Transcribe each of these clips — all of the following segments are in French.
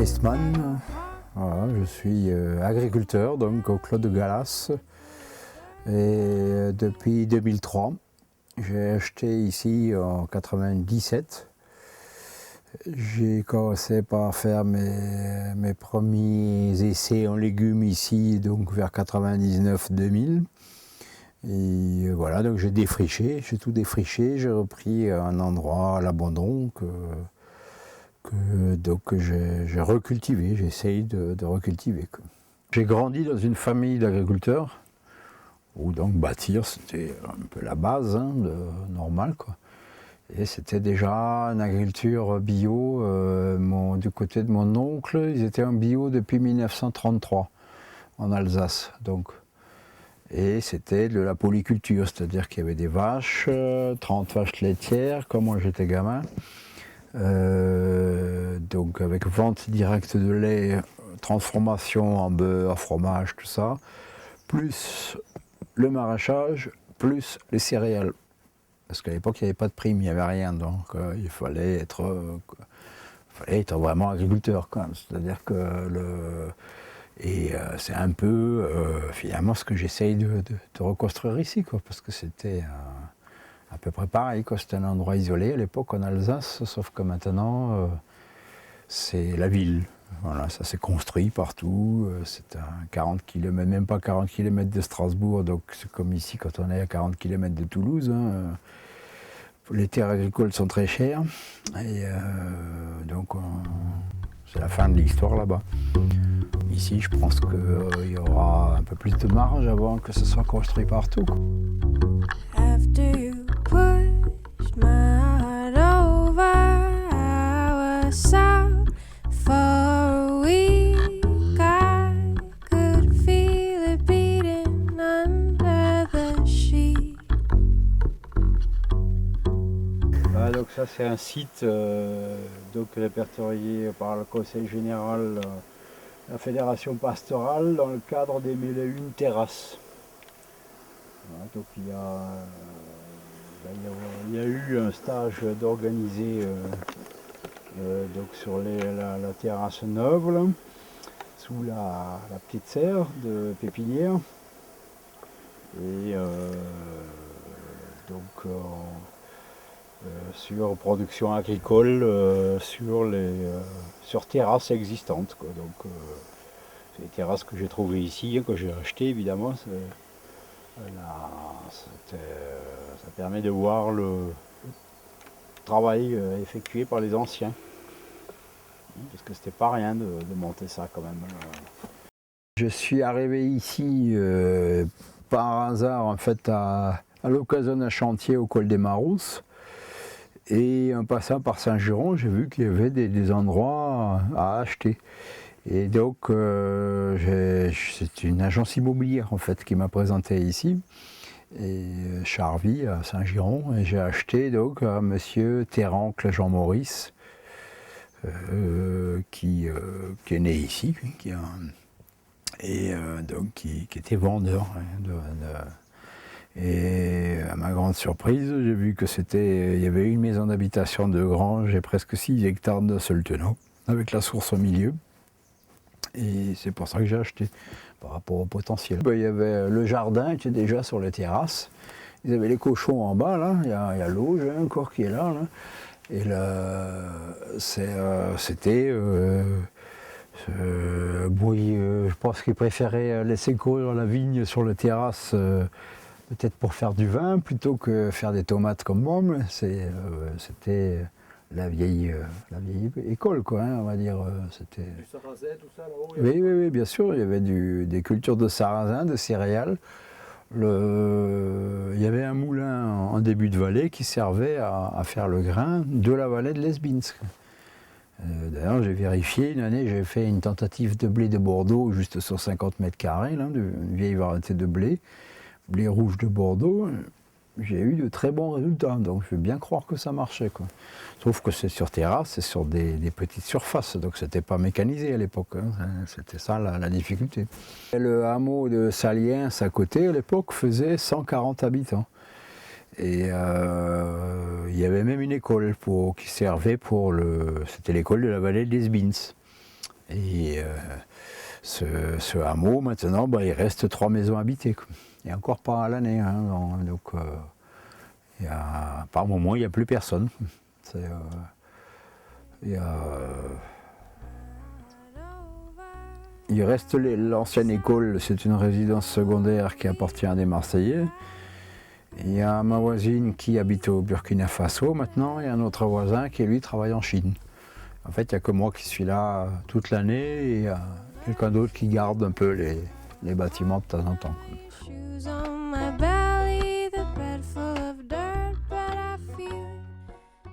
Eastman, voilà, je suis agriculteur donc au Clos de Galas et depuis 2003. J'ai acheté ici en 97. J'ai commencé par faire mes premiers essais en légumes ici donc vers 99-2000. Et voilà, donc j'ai défriché, j'ai tout défriché, j'ai repris un endroit à l'abandon que j'ai recultivé, j'essaye de recultiver. J'ai grandi dans une famille d'agriculteurs, où donc bâtir c'était un peu la base normale, quoi. Et c'était déjà une agriculture bio, du côté de mon oncle, ils étaient en bio depuis 1933 en Alsace. Donc. Et c'était de la polyculture, c'est-à-dire qu'il y avait des vaches, 30 vaches laitières, comme moi j'étais gamin. Donc avec vente directe de lait, transformation en beurre, fromage, tout ça, plus le maraîchage, plus les céréales. Parce qu'à l'époque, il n'y avait pas de prime, il n'y avait rien, donc il fallait être vraiment agriculteur quand même. C'est-à-dire que c'est un peu finalement ce que j'essaye de reconstruire ici, quoi, parce que c'était à peu près pareil, quoi. C'était un endroit isolé à l'époque en Alsace, sauf que maintenant c'est la ville. Voilà, ça s'est construit partout, c'est à 40 km, même pas 40 km de Strasbourg, donc c'est comme ici quand on est à 40 km de Toulouse. Les terres agricoles sont très chères, et donc c'est la fin de l'histoire là-bas. Ici, je pense qu'il y aura un peu plus de marge avant que ce soit construit partout. Donc ça c'est un site donc répertorié par le Conseil général la Fédération pastorale dans le cadre des 1001 terrasses. Voilà, donc il y a eu un stage d'organiser donc sur la terrasse neuve, là, sous la petite serre de pépinière. Et donc sur production agricole, sur terrasses existantes, quoi. Donc c'est les terrasses que j'ai trouvées ici, que j'ai achetées évidemment. Ça permet de voir le travail effectué par les anciens, parce que c'était pas rien de monter ça quand même. Je suis arrivé ici par hasard en fait à l'occasion d'un chantier au col des Marousses. Et en passant par Saint-Giron, j'ai vu qu'il y avait des endroits à acheter. Et donc, c'est une agence immobilière en fait qui m'a présenté ici, et Charvy à Saint-Giron. Et j'ai acheté donc à monsieur Terrancle Jean-Maurice, qui est né ici, donc qui était vendeur. Et à ma grande surprise, j'ai vu que il y avait une maison d'habitation de grange et presque 6 hectares d'un seul tenant, avec la source au milieu. Et c'est pour ça que j'ai acheté, par rapport au potentiel. Il y avait le jardin qui était déjà sur les terrasses. Ils avaient les cochons en bas, là. Il y a l'eau, j'ai encore qui est là. Et là, c'était... je pense qu'ils préféraient laisser courir la vigne sur les terrasses. Peut-être pour faire du vin plutôt que faire des tomates comme moi. C'était la vieille école, quoi, on va dire. Du sarrasin, tout ça là-haut? Oui, bien sûr, il y avait des cultures de sarrasin, de céréales. Il y avait un moulin en début de vallée qui servait à faire le grain de la vallée de Lesbinsk. D'ailleurs, j'ai vérifié, une année, j'ai fait une tentative de blé de Bordeaux, juste sur 50 mètres carrés, là, une vieille variété de blé rouge de Bordeaux. J'ai eu de très bons résultats, donc je veux bien croire que ça marchait, quoi. Sauf que c'est sur terrasse, c'est sur des petites surfaces, donc c'était pas mécanisé à l'époque, c'était ça la difficulté. Et le hameau de Saliens à côté, à l'époque, faisait 140 habitants. Et il y avait même une école qui servait c'était l'école de la vallée de Lesbins. Et ce hameau, maintenant, il reste 3 maisons habitées, quoi. Et encore pas à l'année. Hein, donc, par moment, il n'y a plus personne. Il reste l'ancienne école, c'est une résidence secondaire qui appartient à des Marseillais. Il y a ma voisine qui habite au Burkina Faso maintenant, et un autre voisin qui lui travaille en Chine. En fait, il n'y a que moi qui suis là toute l'année, et il y a quelqu'un d'autre qui garde un peu les bâtiments de temps en temps.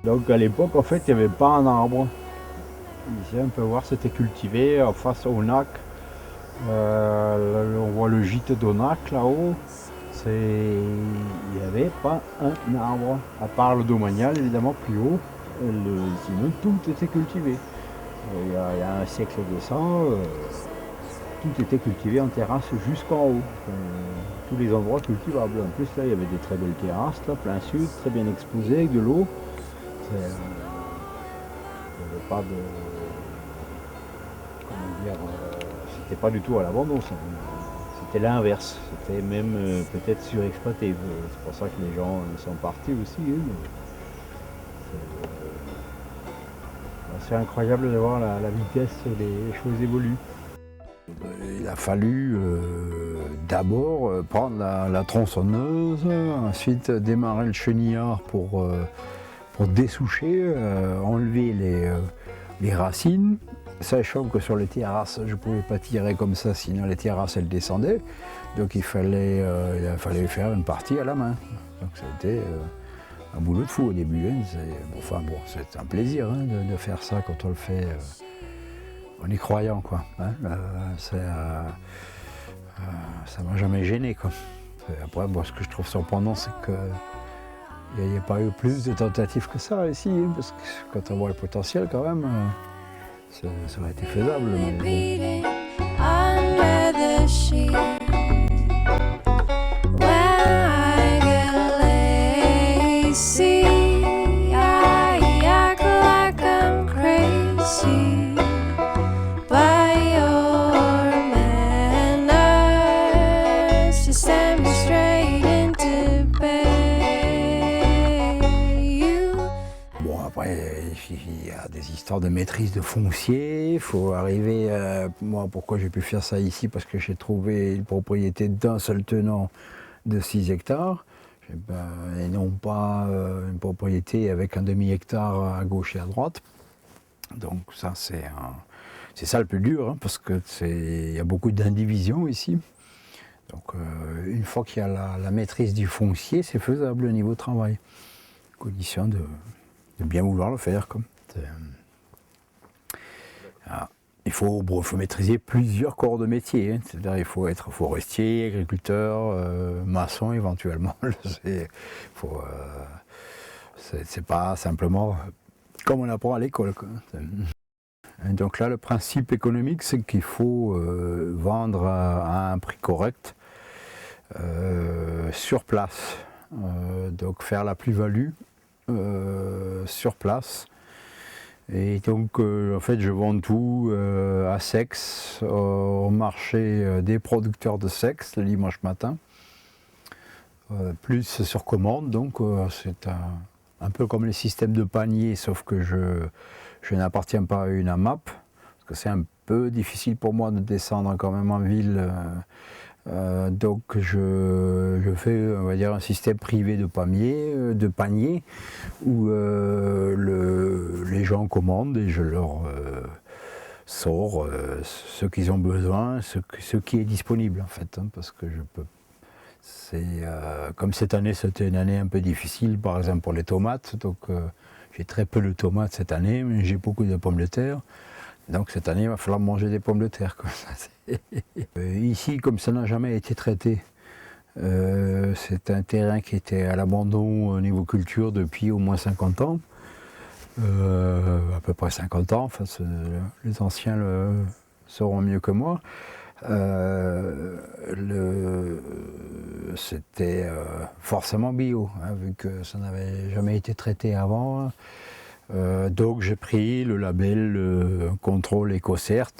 Donc à l'époque, en fait, il n'y avait pas un arbre. Ici, on peut voir, c'était cultivé en face au Nac. On voit le gîte d'Onac là-haut. Il n'y avait pas un arbre, à part le domanial évidemment plus haut. Sinon tout était cultivé. Il y a un siècle de ça, tout était cultivé en terrasse jusqu'en haut. Tous les endroits cultivables. En plus là, il y avait des très belles terrasses, là, plein sud, très bien exposées avec de l'eau. Il n'y avait pas de... Comment dire, c'était pas du tout à l'abandon. C'était l'inverse, c'était même peut-être surexploité. C'est pour ça que les gens sont partis aussi. C'est incroyable de voir la vitesse et les choses évoluent. Il a fallu d'abord prendre la tronçonneuse, ensuite démarrer le chenillard pour dessoucher, enlever les racines. Sachant que sur les terrasses, je ne pouvais pas tirer comme ça, sinon les terrasses elles descendaient. Donc il fallait faire une partie à la main. Donc c'était un boulot de fou au début. Hein. C'est un plaisir hein, de faire ça quand on le fait en y croyant, quoi. Hein. Ça m'a jamais gêné, quoi. Après, ce que je trouve surprenant, c'est qu'il n'y a pas eu plus de tentatives que ça ici, hein, parce que quand on voit le potentiel, quand même. Ça aurait été faisable, mais bon. Il y a des histoires de maîtrise de foncier, il faut arriver moi, pourquoi j'ai pu faire ça ici? Parce que j'ai trouvé une propriété d'un seul tenant de 6 hectares, et non pas une propriété avec un demi-hectare à gauche et à droite. Donc ça, c'est ça le plus dur, hein, parce qu'il y a beaucoup d'indivisions ici. Donc une fois qu'il y a la maîtrise du foncier, c'est faisable au niveau travail. Condition de bien vouloir le faire. Il faut maîtriser plusieurs corps de métier. Hein. C'est-à-dire il faut être forestier, agriculteur, maçon éventuellement. C'est pas simplement comme on apprend à l'école. Donc là, le principe économique, c'est qu'il faut vendre à un prix correct sur place. Donc faire la plus-value sur place. Et donc en fait je vends tout à Sex, au marché des producteurs de Sex le dimanche matin, plus sur commande. Donc c'est un peu comme les systèmes de panier, sauf que je n'appartiens pas à une AMAP, parce que c'est un peu difficile pour moi de descendre quand même en ville. Donc je fais, on va dire, un système privé de panier où les gens commandent et je leur sors ce qu'ils ont besoin, ce qui est disponible en fait, hein, parce que je peux. Comme cette année, c'était une année un peu difficile, par exemple pour les tomates, donc j'ai très peu de tomates cette année, mais j'ai beaucoup de pommes de terre. Donc cette année, il va falloir manger des pommes de terre. Ici, comme ça n'a jamais été traité, c'est un terrain qui était à l'abandon au niveau culture depuis au moins 50 ans. À peu près 50 ans, enfin, les anciens le sauront mieux que moi. C'était forcément bio, hein, vu que ça n'avait jamais été traité avant. Donc j'ai pris le label Contrôle Écocert.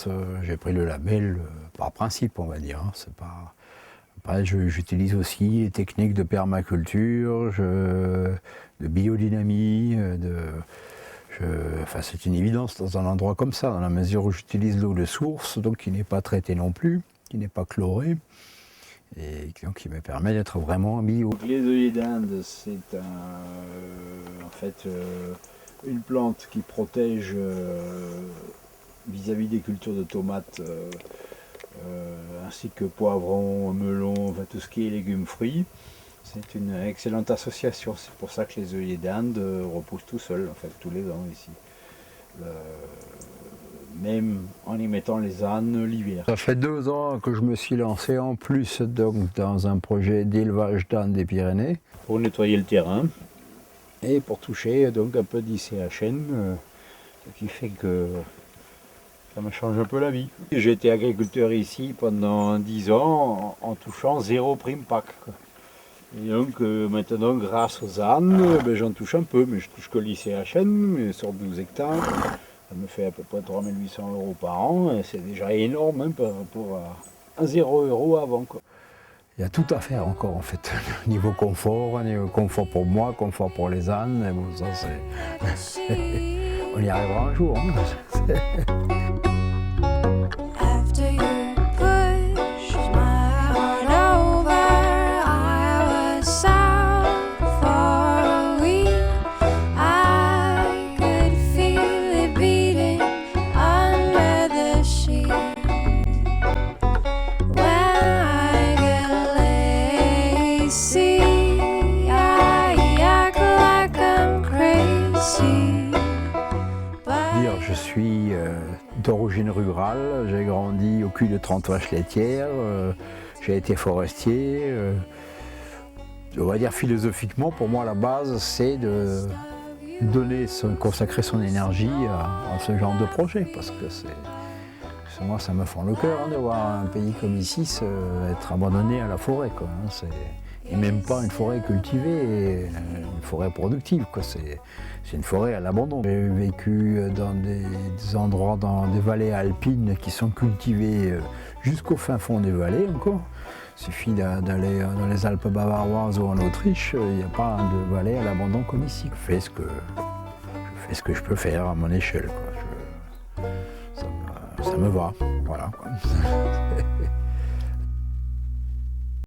J'ai pris le label par principe, on va dire. Hein. C'est pas... Après, j'utilise aussi les techniques de permaculture, de biodynamie. Enfin, c'est une évidence dans un endroit comme ça, dans la mesure où j'utilise l'eau de source, donc qui n'est pas traitée non plus, qui n'est pas chlorée, et donc qui me permet d'être vraiment bio. Les œillets d'Inde, c'est en fait une plante qui protège vis-à-vis des cultures de tomates, ainsi que poivrons, melons, enfin, tout ce qui est légumes fruits. C'est une excellente association, c'est pour ça que les œillets d'Inde repoussent tout seuls, en fait, tous les ans ici. Même en y mettant les ânes l'hiver. Ça fait 2 ans que je me suis lancé en plus donc, dans un projet d'élevage d'ânes des Pyrénées. Pour nettoyer le terrain et pour toucher donc un peu d'ICHN, ce qui fait que ça me change un peu la vie. J'ai été agriculteur ici pendant 10 ans en touchant 0 prime PAC. Et donc maintenant, grâce aux ânes, j'en touche un peu, mais je touche que l'ICHN, mais sur 12 hectares. Ça me fait à peu près 3 800 € par an, et c'est déjà énorme hein, par rapport à 0 € avant. Quoi. Il y a tout à faire encore en fait, niveau confort pour moi, confort pour les ânes, et bon, ça c'est... On y arrivera un jour. Hein. Je suis d'origine rurale, j'ai grandi au cul de 30 vaches laitières, j'ai été forestier. On va dire philosophiquement, pour moi la base c'est de consacrer son énergie à ce genre de projet, parce que moi ça me fend le cœur hein, de voir un pays comme ici être abandonné à la forêt. Quoi, hein, et même pas une forêt cultivée, une forêt productive. C'est une forêt à l'abandon. J'ai vécu dans des endroits, dans des vallées alpines qui sont cultivées jusqu'au fin fond des vallées encore. Il suffit d'aller dans les Alpes bavaroises ou en Autriche, il n'y a pas de vallée à l'abandon comme ici. Je fais ce que je peux faire à mon échelle. Quoi. Ça me va. Voilà, quoi.